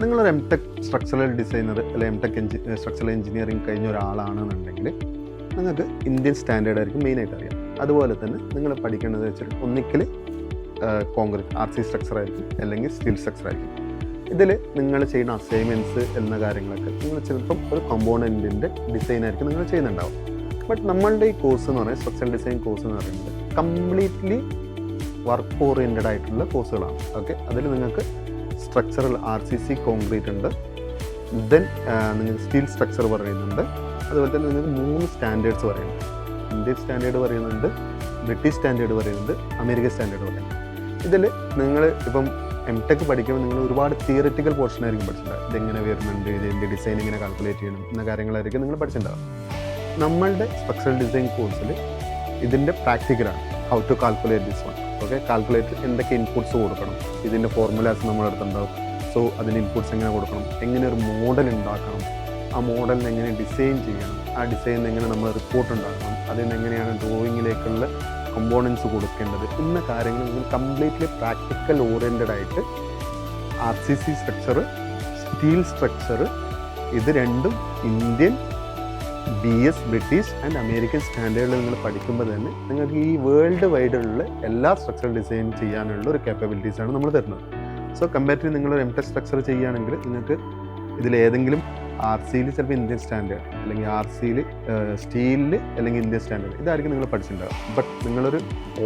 നിങ്ങളൊരു MTech structural designer അല്ലെങ്കിൽ MTech structural engineering കഴിഞ്ഞ ഒരാളാണെന്നുണ്ടെങ്കിൽ നിങ്ങൾക്ക് ഇന്ത്യൻ സ്റ്റാൻഡേർഡ് ആയിരിക്കും മെയിനായിട്ട് അറിയാം. അതുപോലെ തന്നെ നിങ്ങൾ പഠിക്കേണ്ടത് വെച്ചാൽ ഒന്നിക്കൽ കോൺക്രീറ്റ് RC സ്ട്രക്ചർ ആയിരിക്കും, അല്ലെങ്കിൽ സ്റ്റീൽ സ്ട്രക്ചർ ആയിരിക്കും. ഇതിൽ നിങ്ങൾ ചെയ്യുന്ന അസൈൻമെൻറ്റ്സ് എന്ന കാര്യങ്ങളൊക്കെ നിങ്ങൾ ചിലപ്പം ഒരു കമ്പോണൻറ്റിൻ്റെ ഡിസൈൻ ആയിരിക്കും നിങ്ങൾ ചെയ്യുന്നുണ്ടാവും. ബട്ട് നമ്മളുടെ ഈ കോഴ്സ് എന്ന് പറയുന്നത് സ്ട്രക്ചറൽ ഡിസൈൻ കോഴ്സ് എന്ന് പറയുന്നത് കംപ്ലീറ്റ്ലി വർക്ക് ഓറിയൻറ്റഡ് ആയിട്ടുള്ള കോഴ്സുകളാണ്. ഓക്കെ, അതിൽ നിങ്ങൾക്ക് സ്ട്രക്ചറൽ RCC കോൺക്രീറ്റ് ഉണ്ട്, ദെൻ നിങ്ങൾക്ക് സ്റ്റീൽ സ്ട്രക്ചർ പറയുന്നുണ്ട്, അതുപോലെ തന്നെ നിങ്ങൾക്ക് 3 സ്റ്റാൻഡേർഡ്സ് പറയുന്നുണ്ട്. ഇന്ത്യൻ സ്റ്റാൻഡേർഡ് പറയുന്നുണ്ട്, ബ്രിട്ടീഷ് സ്റ്റാൻഡേർഡ് പറയുന്നുണ്ട്, അമേരിക്കൻ സ്റ്റാൻഡേർഡ് പറയുന്നുണ്ട്. ഇതിൽ നിങ്ങൾ ഇപ്പം എംടെക് പഠിക്കുമ്പോൾ നിങ്ങൾ ഒരുപാട് തിയറിറ്റിക്കൽ പോർഷൻ ആയിരിക്കും പഠിച്ചിട്ടുണ്ടാകും. ഇതെങ്ങനെ വരുന്നുണ്ട്, ഇതിൻ്റെ ഡിസൈൻ ഇങ്ങനെ കാൽക്കുലേറ്റ് ചെയ്യണം എന്ന കാര്യങ്ങളായിരിക്കും നിങ്ങൾ പഠിച്ചിട്ടുണ്ടാകും. നമ്മളുടെ സ്ട്രക്ചറൽ ഡിസൈൻ കോഴ്സിൽ ഇതിൻ്റെ പ്രാക്ടിക്കലാണ്. How to calculate this one. Okay, calculate എന്തൊക്കെ ഇൻപുട്സ് കൊടുക്കണം, ഇതിൻ്റെ ഫോർമുലാസ് നമ്മുടെ അടുത്തുണ്ടാവും. സോ അതിന് ഇൻപുട്സ് എങ്ങനെ കൊടുക്കണം, എങ്ങനെ ഒരു മോഡൽ ഉണ്ടാക്കണം, ആ മോഡലിന് എങ്ങനെ ഡിസൈൻ ചെയ്യണം, ആ ഡിസൈനിന് എങ്ങനെ നമ്മൾ റിപ്പോർട്ട് ഉണ്ടാക്കണം, അതിന് എങ്ങനെയാണ് ഡ്രോയിങ്ങിലേക്കുള്ള കമ്പോണൻസ് കൊടുക്കേണ്ടത് എന്ന കാര്യങ്ങൾ നിങ്ങൾ കംപ്ലീറ്റ്ലി പ്രാക്ടിക്കൽ ഓറിയൻറ്റഡ് ആയിട്ട് RCC സ്ട്രക്ചർ, സ്റ്റീൽ സ്ട്രക്ചർ, ഇത് രണ്ടും Indian BS British and American സ്റ്റാൻഡേർഡിൽ നിങ്ങൾ പഠിക്കുമ്പോൾ തന്നെ നിങ്ങൾക്ക് ഈ വേൾഡ് വൈഡിലുള്ള എല്ലാ സ്ട്രക്ചറൽ ഡിസൈൻ ചെയ്യാനുള്ള ഒരു കേപ്പബിലിറ്റീസാണ് നമ്മൾ തരുന്നത്. സോ കമ്പാരിറ്റീവ് നിങ്ങളൊരു എംടെക് സ്ട്രക്ചർ ചെയ്യുകയാണെങ്കിൽ നിങ്ങൾക്ക് ഇതിലേതെങ്കിലും RCയിൽ ചിലപ്പോൾ ഇന്ത്യൻ സ്റ്റാൻഡേർഡ്, അല്ലെങ്കിൽ RCയിൽ സ്റ്റീലിൽ അല്ലെങ്കിൽ ഇന്ത്യൻ സ്റ്റാൻഡേർഡ്, ഇതായിരിക്കും നിങ്ങൾ പഠിച്ചിട്ടുണ്ടാകും. ബട്ട് നിങ്ങളൊരു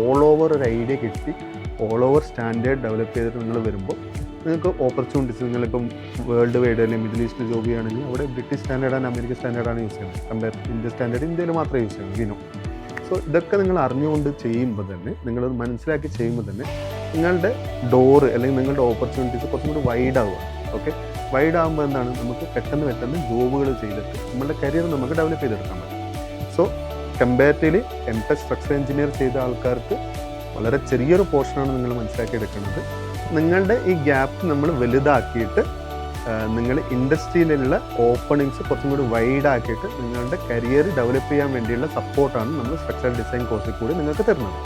ഓൾ ഓവർ ഒരു ഐഡിയ കിട്ടി ഓൾ ഓവർ സ്റ്റാൻഡേർഡ് ഡെവലപ്പ് ചെയ്തിട്ട് നിങ്ങൾ വരുമ്പോൾ നിങ്ങൾക്ക് ഓപ്പർച്യൂണിറ്റീസ്, നിങ്ങളിപ്പം വേൾഡ് വൈഡ് അല്ലെങ്കിൽ മിഡിൽ ഈസ്റ്റിൽ ജോബ് ചെയ്യുകയാണെങ്കിൽ അവിടെ ബ്രിട്ടീഷ് സ്റ്റാൻഡേർഡ് ആൻഡ് അമേരിക്കൻ സ്റ്റാൻഡേർഡാണ് യൂസ് ചെയ്യുന്നത്. ഇന്ത്യൻ സ്റ്റാൻഡേർഡ് ഇന്ത്യയിൽ മാത്രമേ യൂസ് ചെയ്യുന്നു, വിനോ. സോ ഇതൊക്കെ നിങ്ങൾ അറിഞ്ഞുകൊണ്ട് ചെയ്യുമ്പോൾ തന്നെ, നിങ്ങളത് മനസ്സിലാക്കി ചെയ്യുമ്പോൾ തന്നെ നിങ്ങളുടെ ഡോറ് അല്ലെങ്കിൽ നിങ്ങളുടെ ഓപ്പർച്യൂണിറ്റീസ് കുറച്ചും കൂടി വൈഡ് ആവുക. ഓക്കെ, വൈഡ് ആകുമ്പോൾ എന്താണ്, നമുക്ക് പെട്ടെന്ന് ജോബുകൾ ചെയ്തിട്ട് നമ്മുടെ കരിയർ നമുക്ക് ഡെവലപ്പ് ചെയ്തെടുക്കാൻ പറ്റും. So comparatively MTech structure engineer ചെയ്ത ആൾക്കാർക്ക് വളരെ ചെറിയൊരു പോർഷനാണ് നിങ്ങൾ മനസ്സിലാക്കി എടുക്കുന്നത്. നിങ്ങളുടെ ഈ ഗ്യാപ്പ് നമ്മൾ വലുതാക്കിയിട്ട് നിങ്ങൾ ഇൻഡസ്ട്രിയിലുള്ള ഓപ്പണിങ്സ് കുറച്ചും കൂടി വൈഡ് ആക്കിയിട്ട് നിങ്ങളുടെ കരിയർ ഡെവലപ്പ് ചെയ്യാൻ വേണ്ടിയുള്ള സപ്പോർട്ടാണ് നമ്മൾ സ്ട്രക്ചറൽ ഡിസൈൻ കോഴ്സിൽ കൂടി നിങ്ങൾക്ക് തരുന്നത്.